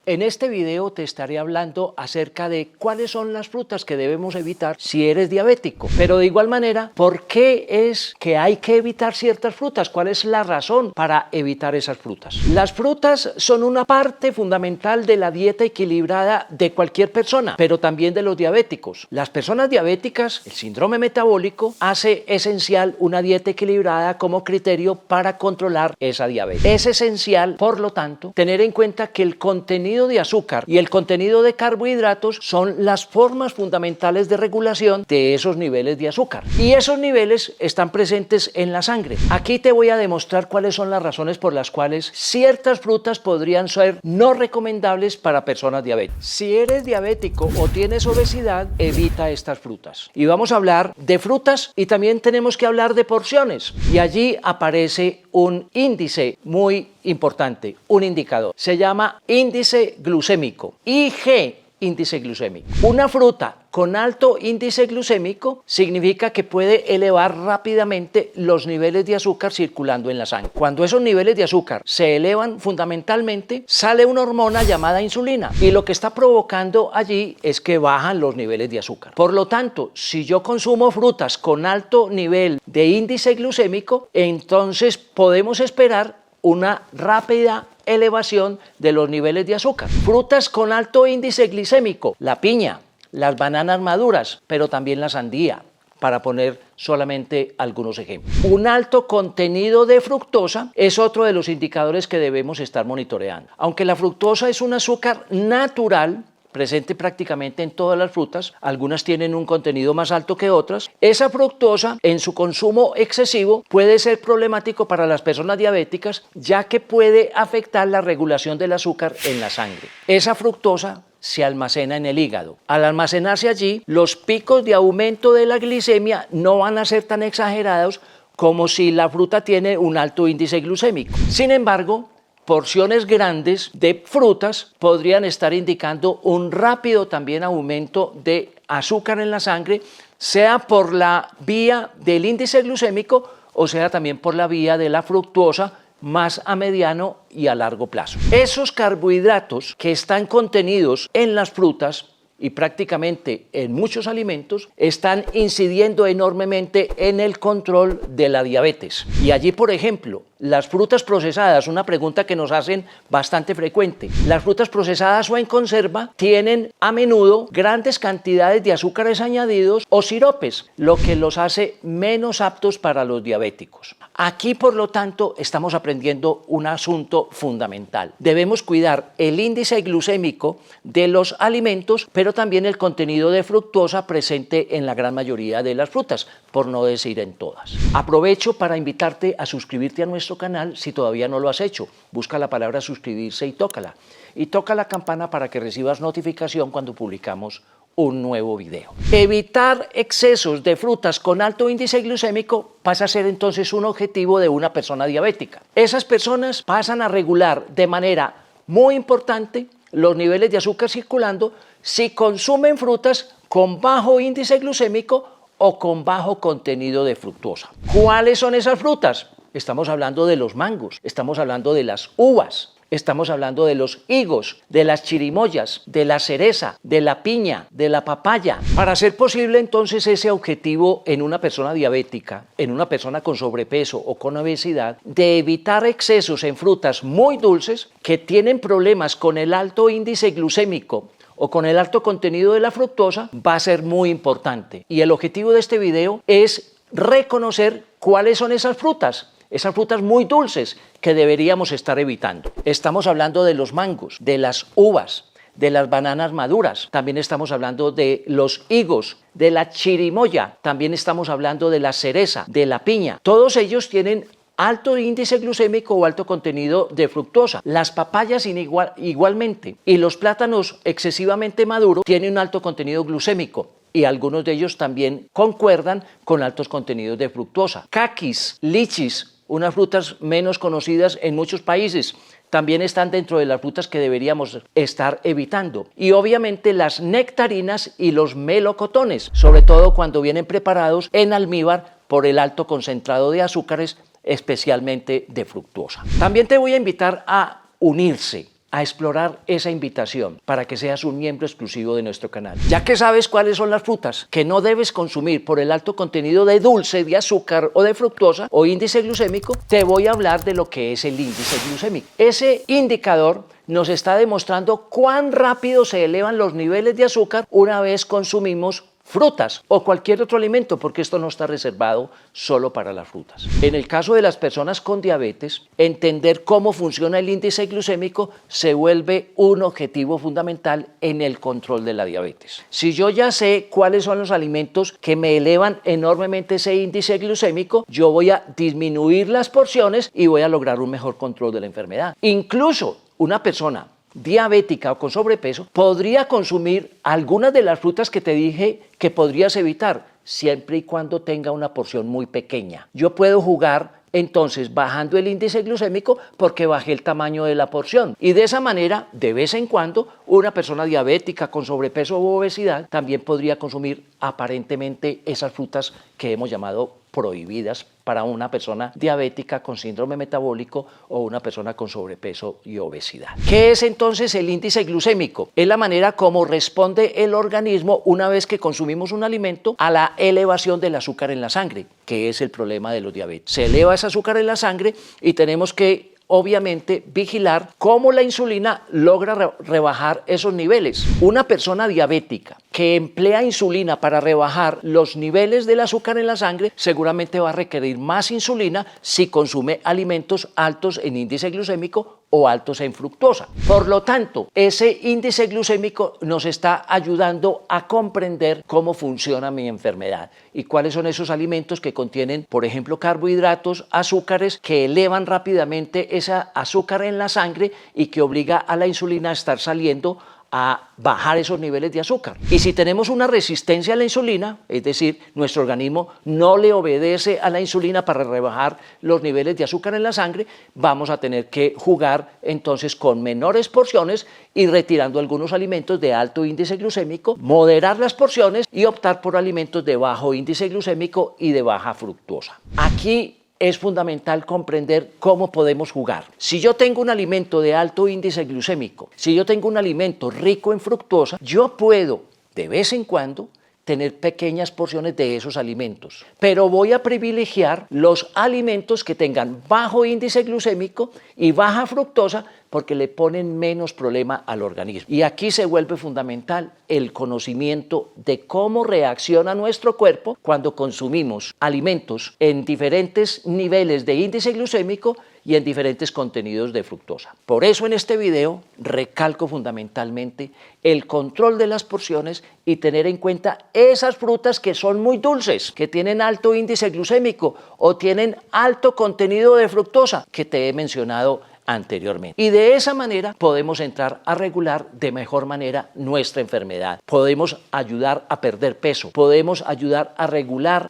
En este video te estaré hablando acerca de cuáles son las frutas que debemos evitar si eres diabético. Pero de igual manera, ¿por qué es que hay que evitar ciertas frutas? ¿Cuál es la razón para evitar esas frutas? Las frutas son una parte fundamental de la dieta equilibrada de cualquier persona, pero también de los diabéticos. Las personas diabéticas, el síndrome metabólico, hace esencial una dieta equilibrada como criterio para controlar esa diabetes. Es esencial, por lo tanto, tener en cuenta que el contenido de azúcar y el contenido de carbohidratos son las formas fundamentales de regulación de esos niveles de azúcar. Y esos niveles están presentes en la sangre. Aquí te voy a demostrar cuáles son las razones por las cuales ciertas frutas podrían ser no recomendables para personas diabéticas. Si eres diabético o tienes obesidad, evita estas frutas. Y vamos a hablar de frutas y también tenemos que hablar de porciones. Y allí aparece un índice muy importante, un indicador. Se llama índice glucémico, IG, índice glucémico. Una fruta con alto índice glucémico significa que puede elevar rápidamente los niveles de azúcar circulando en la sangre. Cuando esos niveles de azúcar se elevan, fundamentalmente sale una hormona llamada insulina y lo que está provocando allí es que bajan los niveles de azúcar. Por lo tanto, si yo consumo frutas con alto nivel de índice glucémico, entonces podemos esperar una rápida elevación de los niveles de azúcar. Frutas con alto índice glicémico, la piña, las bananas maduras, pero también la sandía, para poner solamente algunos ejemplos. Un alto contenido de fructosa es otro de los indicadores que debemos estar monitoreando. Aunque la fructosa es un azúcar natural, presente prácticamente en todas las frutas, algunas tienen un contenido más alto que otras, esa fructosa en su consumo excesivo puede ser problemático para las personas diabéticas, ya que puede afectar la regulación del azúcar en la sangre. Esa fructosa se almacena en el hígado. Al almacenarse allí, los picos de aumento de la glicemia no van a ser tan exagerados como si la fruta tiene un alto índice glucémico. Sin embargo, porciones grandes de frutas podrían estar indicando un rápido también aumento de azúcar en la sangre, sea por la vía del índice glucémico o sea también por la vía de la fructosa, más a mediano y a largo plazo. Esos carbohidratos que están contenidos en las frutas y prácticamente en muchos alimentos están incidiendo enormemente en el control de la diabetes. Y allí, por ejemplo, las frutas procesadas, una pregunta que nos hacen bastante frecuente. Las frutas procesadas o en conserva tienen a menudo grandes cantidades de azúcares añadidos o siropes, lo que los hace menos aptos para los diabéticos. Aquí, por lo tanto, estamos aprendiendo un asunto fundamental. Debemos cuidar el índice glucémico de los alimentos, pero también el contenido de fructosa presente en la gran mayoría de las frutas, por no decir en todas. Aprovecho para invitarte a suscribirte a nuestro canal si todavía no lo has hecho. Busca la palabra suscribirse y tócala. Y toca la campana para que recibas notificación cuando publicamos un nuevo video. Evitar excesos de frutas con alto índice glucémico pasa a ser entonces un objetivo de una persona diabética. Esas personas pasan a regular de manera muy importante los niveles de azúcar circulando si consumen frutas con bajo índice glucémico o con bajo contenido de fructosa. ¿Cuáles son esas frutas? Estamos hablando de los mangos, estamos hablando de las uvas, estamos hablando de los higos, de las chirimoyas, de la cereza, de la piña, de la papaya. Para hacer posible entonces ese objetivo en una persona diabética, en una persona con sobrepeso o con obesidad, de evitar excesos en frutas muy dulces que tienen problemas con el alto índice glucémico o con el alto contenido de la fructosa, va a ser muy importante. Y el objetivo de este video es reconocer cuáles son esas frutas muy dulces que deberíamos estar evitando. Estamos hablando de los mangos, de las uvas, de las bananas maduras, también estamos hablando de los higos, de la chirimoya, también estamos hablando de la cereza, de la piña. Todos ellos tienen alto índice glucémico o alto contenido de fructosa. Las papayas igualmente, y los plátanos excesivamente maduros tienen un alto contenido glucémico. Y algunos de ellos también concuerdan con altos contenidos de fructosa. Caquis, lichis, unas frutas menos conocidas en muchos países, también están dentro de las frutas que deberíamos estar evitando. Y obviamente las nectarinas y los melocotones, sobre todo cuando vienen preparados en almíbar por el alto concentrado de azúcares, especialmente de fructosa. También te voy a invitar a unirse a explorar esa invitación para que seas un miembro exclusivo de nuestro canal. Ya que sabes cuáles son las frutas que no debes consumir por el alto contenido de dulce, de azúcar o de fructosa o índice glucémico, te voy a hablar de lo que es el índice glucémico. Ese indicador nos está demostrando cuán rápido se elevan los niveles de azúcar una vez consumimos frutas o cualquier otro alimento, porque esto no está reservado solo para las frutas. En el caso de las personas con diabetes, entender cómo funciona el índice glucémico se vuelve un objetivo fundamental en el control de la diabetes. Si yo ya sé cuáles son los alimentos que me elevan enormemente ese índice glucémico, yo voy a disminuir las porciones y voy a lograr un mejor control de la enfermedad. Incluso una persona diabética o con sobrepeso podría consumir algunas de las frutas que te dije que podrías evitar, siempre y cuando tenga una porción muy pequeña. Yo puedo jugar entonces bajando el índice glucémico porque bajé el tamaño de la porción, y de esa manera de vez en cuando una persona diabética con sobrepeso o obesidad también podría consumir aparentemente esas frutas que hemos llamado prohibidas para una persona diabética con síndrome metabólico o una persona con sobrepeso y obesidad. ¿Qué es entonces el índice glucémico? Es la manera como responde el organismo una vez que consumimos un alimento a la elevación del azúcar en la sangre, que es el problema de los diabetes. Se eleva ese azúcar en la sangre y tenemos que obviamente vigilar cómo la insulina logra rebajar esos niveles. Una persona diabética que emplea insulina para rebajar los niveles del azúcar en la sangre seguramente va a requerir más insulina si consume alimentos altos en índice glucémico o altos en fructosa. Por lo tanto, ese índice glucémico nos está ayudando a comprender cómo funciona mi enfermedad y cuáles son esos alimentos que contienen, por ejemplo, carbohidratos, azúcares que elevan rápidamente ese azúcar en la sangre y que obliga a la insulina a estar saliendo a bajar esos niveles de azúcar. Y si tenemos una resistencia a la insulina, es decir, nuestro organismo no le obedece a la insulina para rebajar los niveles de azúcar en la sangre, vamos a tener que jugar entonces con menores porciones y retirando algunos alimentos de alto índice glucémico, moderar las porciones y optar por alimentos de bajo índice glucémico y de baja fructosa. Aquí es fundamental comprender cómo podemos jugar. Si yo tengo un alimento de alto índice glucémico, si yo tengo un alimento rico en fructosa, yo puedo de vez en cuando tener pequeñas porciones de esos alimentos, pero voy a privilegiar los alimentos que tengan bajo índice glucémico y baja fructosa porque le ponen menos problema al organismo. Y aquí se vuelve fundamental el conocimiento de cómo reacciona nuestro cuerpo cuando consumimos alimentos en diferentes niveles de índice glucémico y en diferentes contenidos de fructosa. Por eso en este video recalco fundamentalmente el control de las porciones y tener en cuenta esas frutas que son muy dulces, que tienen alto índice glucémico o tienen alto contenido de fructosa que te he mencionado anteriormente. Y de esa manera podemos entrar a regular de mejor manera nuestra enfermedad. Podemos ayudar a perder peso, podemos ayudar a regular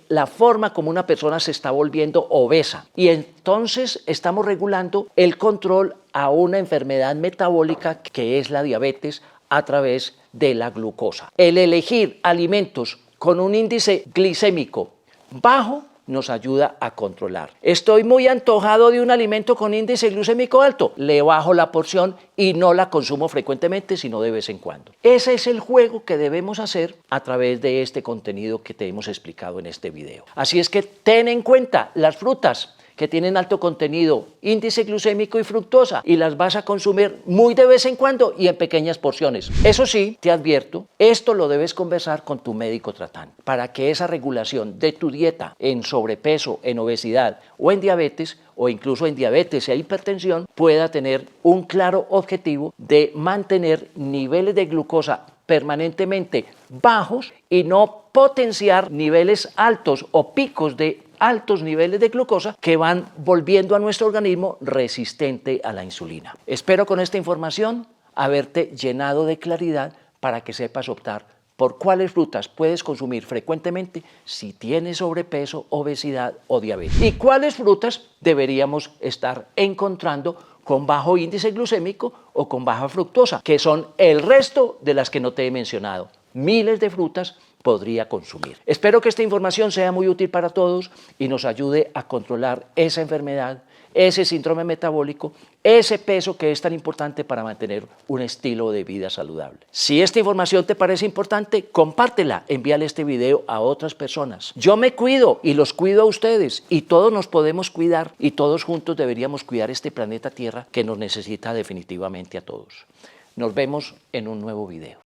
la forma como una persona se está volviendo obesa. Y entonces estamos regulando el control a una enfermedad metabólica que es la diabetes a través de la glucosa. El elegir alimentos con un índice glicémico bajo nos ayuda a controlar. Estoy muy antojado de un alimento con índice glucémico alto, le bajo la porción y no la consumo frecuentemente, sino de vez en cuando. Ese es el juego que debemos hacer a través de este contenido que te hemos explicado en este video. Así es que ten en cuenta las frutas que tienen alto contenido, índice glucémico y fructosa, y las vas a consumir muy de vez en cuando y en pequeñas porciones. Eso sí, te advierto, esto lo debes conversar con tu médico tratante para que esa regulación de tu dieta en sobrepeso, en obesidad o en diabetes, o incluso en diabetes e hipertensión, pueda tener un claro objetivo de mantener niveles de glucosa permanentemente bajos y no potenciar niveles altos o picos de altos niveles de glucosa que van volviendo a nuestro organismo resistente a la insulina. Espero con esta información haberte llenado de claridad para que sepas optar por cuáles frutas puedes consumir frecuentemente si tienes sobrepeso, obesidad o diabetes y cuáles frutas deberíamos estar encontrando con bajo índice glucémico o con baja fructosa, que son el resto de las que no te he mencionado. Miles de frutas podría consumir. Espero que esta información sea muy útil para todos y nos ayude a controlar esa enfermedad ese síndrome metabólico, ese peso que es tan importante para mantener un estilo de vida saludable. Si esta información te parece importante, compártela, envíale este video a otras personas. Yo me cuido y los cuido a ustedes y todos nos podemos cuidar y todos juntos deberíamos cuidar este planeta Tierra que nos necesita definitivamente a todos. Nos vemos en un nuevo video.